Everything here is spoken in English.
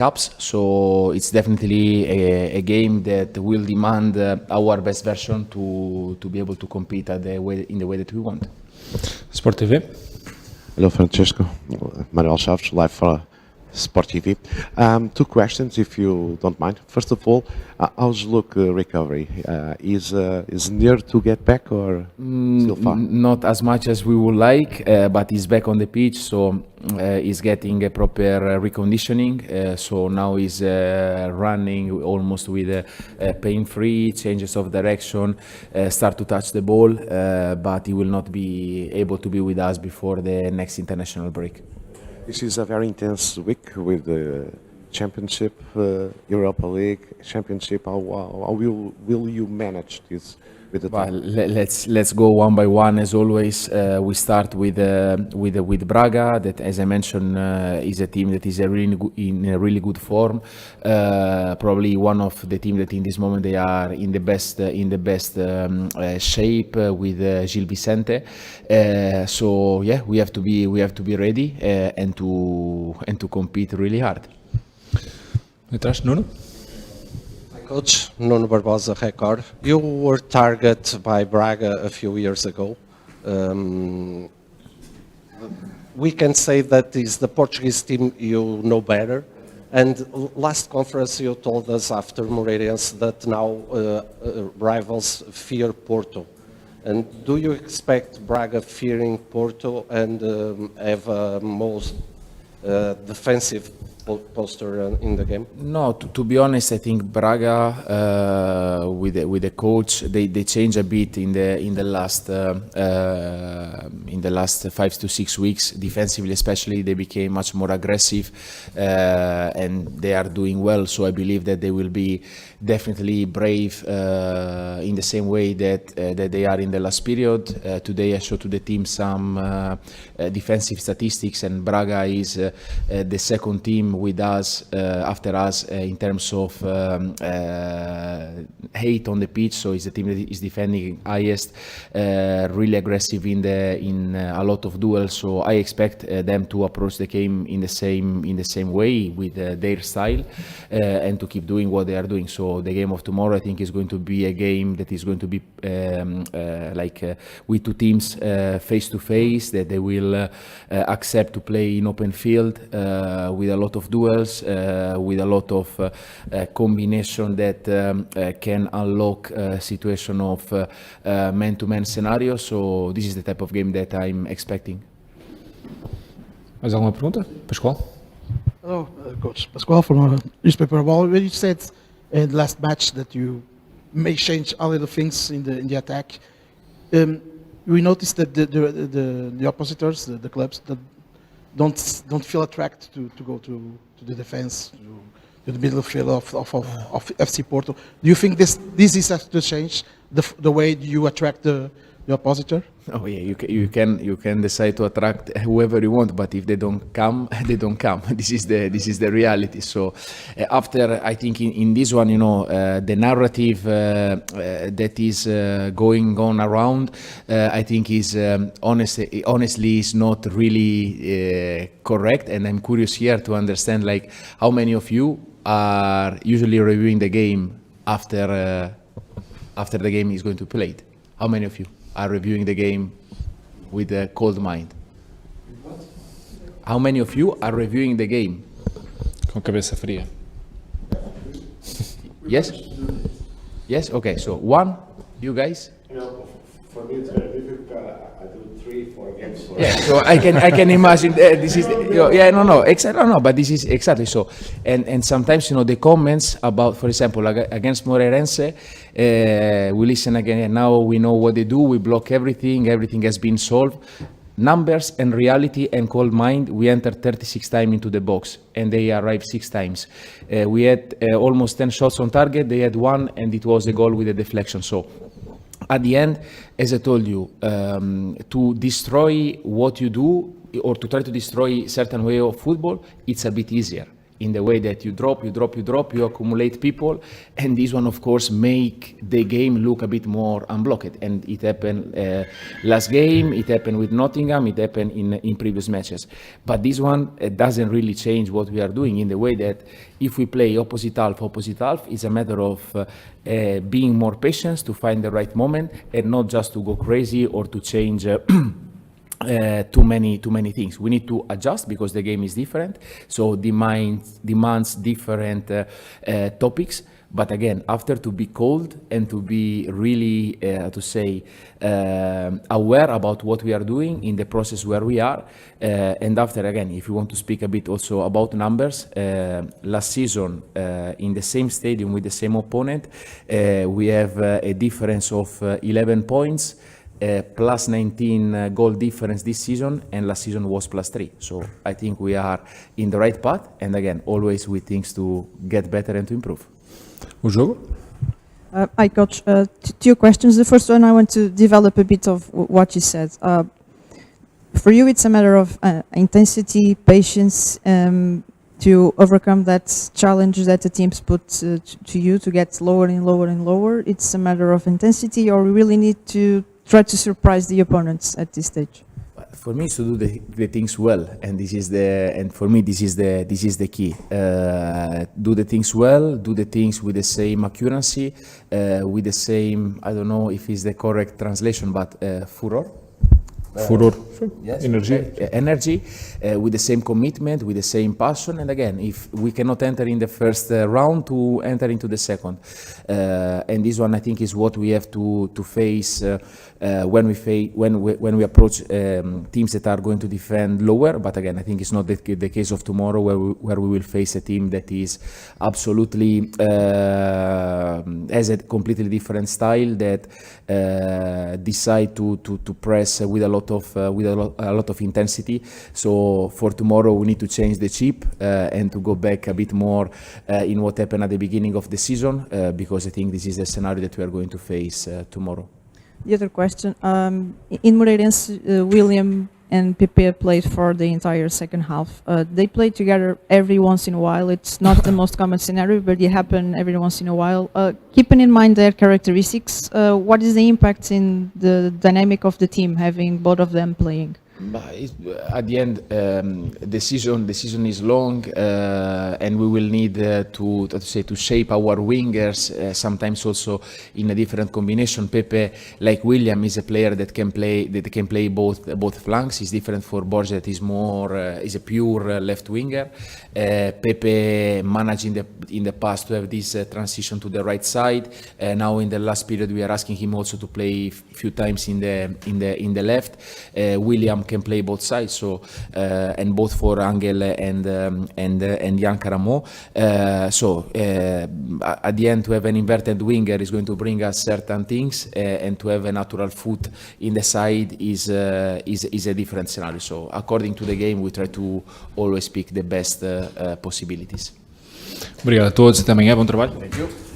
cups, so it's definitely a game that will demand our best version to be able to compete in the way that we want. Sport TV. Hello, Francesco. Manuel Chaves, live for Sport TV. Two questions, if you don't mind. First of all, how's Luke recovery? Is near to get back or still far? Not as much as we would like, but he's back on the pitch, so he's getting a proper reconditioning. So now he's running almost with pain-free, changes of direction, start to touch the ball, but he will not be able to be with us before the next international break. This is a very intense week with the Championship, Europa League, Championship. How will you manage this with the Well, let's go one by one as always. We start with Braga, that, as I mentioned, is a team that is in a really good form. Probably one of the team that in this moment they are in the best shape with Gil Vicente. So yeah, we have to be ready and to compete really hard. Atrás, Nuno. Coach Nuno Barbosa, Record. You were targeted by Braga a few years ago. We can say that is the Portuguese team you know better. And last conference you told us after Moreirense that now rivals fear Porto. And do you expect Braga fearing Porto and have a most defensive posture in the game? No, to be honest, I think Braga with the coach they changed a bit in the last 5 to 6 weeks defensively, especially. They became much more aggressive and they are doing well. So I believe that they will be definitely brave in the same way that they are in the last period. Today I showed to the team some defensive statistics, and Braga is the second team with us after us in terms of hate on the pitch. So it's the team that is defending highest, really aggressive in a lot of duels. So I expect them to approach the game in the same way with their style and to keep doing what they are doing. So the game of tomorrow, I think, is going to be a game that is going to be with two teams face to face, that they will accept to play in open field with a lot of duels, with a lot of combination that can unlock a situation of man-to-man scenario. So this is the type of game that I'm expecting. Mais alguma pergunta? Pascoal? Hello, Coach Pascoal from newspaper Bola. When you said in the last match that you may change a little things in the attack, we noticed that the oppositors, the clubs that don't feel attracted to go to the defense, to the middle field of FC Porto. Do you think this is to change the way you attract the oppositor? Oh yeah, you can decide to attract whoever you want, but if they don't come, they don't come. This is the reality. So after, I think in this one, the narrative that is going on around, I think is honestly is not really correct. And I'm curious here to understand, like, how many of you are usually reviewing the game after the game is going to be played? How many of you are reviewing the game with a cold mind? How many of you are reviewing the game? Com cabeça fria. Yes? Yes? Okay, so one, you guys? For me, it's very difficult. I do 3-4 games. Yeah, so I can imagine this is but this is exactly so. And sometimes the comments about, for example, against Moreirense, we listen again. Now we know what they do. We block everything. Everything has been solved. Numbers and reality and cold mind. We entered 36 times into the box, and they arrived 6 times. We had almost 10 shots on target. They had 1, and it was a goal with a deflection. So at the end, as I told you, to destroy what you do or to try to destroy certain way of football, it's a bit easier. in the way that you drop, you accumulate people, and this one, of course, make the game look a bit more unblocked. And it happened last game, it happened with Nottingham, it happened in previous matches. But this one doesn't really change what we are doing in the way that if we play opposite half, it's a matter of being more patient to find the right moment and not just to go crazy or to change too many things. We need to adjust because the game is different, so demands different topics. But again, after to be cold and to be really aware about what we are doing in the process where we are, and after, again, if you want to speak a bit also about numbers, last season in the same stadium with the same opponent, we have a difference of 11 points. Plus 19 goal difference this season, and last season was plus 3. So I think we are in the right path, and again, always with things to get better and to improve. O jogo? Hi, Coach. Two questions. The first one, I want to develop a bit of what you said. For you, it's a matter of intensity, patience, to overcome that challenge that the teams put to you to get lower and lower and lower. It's a matter of intensity, or we really need to try to surprise the opponents at this stage? For me, it's to do the things well, and for me this is the key. Do the things well, do the things with the same accuracy, with the same, I don't know if it's the correct translation, but furor. Furor. Yes, Energy. With the same commitment, with the same passion, and again, if we cannot enter in the first round, to enter into the second, and this one I think is what we have to face when we approach teams that are going to defend lower. But again, I think it's not the case of tomorrow, where we will face a team that is absolutely has a completely different style, that decide to press with a lot of intensity. So for tomorrow we need to change the chip and to go back a bit more in what happened at the beginning of the season, because I think this is the scenario that we are going to face tomorrow. The other question, in Moreirense, William and Pepe played for the entire second half. They played together every once in a while. It's not the most common scenario, but it happens every once in a while. Keeping in mind their characteristics, what is the impact in the dynamic of the team having both of them playing? At the end, the season is long, and we will need to shape our wingers sometimes also in a different combination. Pepe, like William, is a player that can play both flanks. It's different for Borja, that is more is a pure left winger. Pepe managed in the past to have this transition to the right side. Now in the last period, we are asking him also to play a few times in the left. William can play both sides, so and both for Angel and Jan Caramo. At the end, to have an inverted winger is going to bring us certain things, and to have a natural foot in the side is a different scenario. So according to the game, we try to always pick the best possibilities. Obrigado a todos, até amanhã, bom trabalho. Thank you.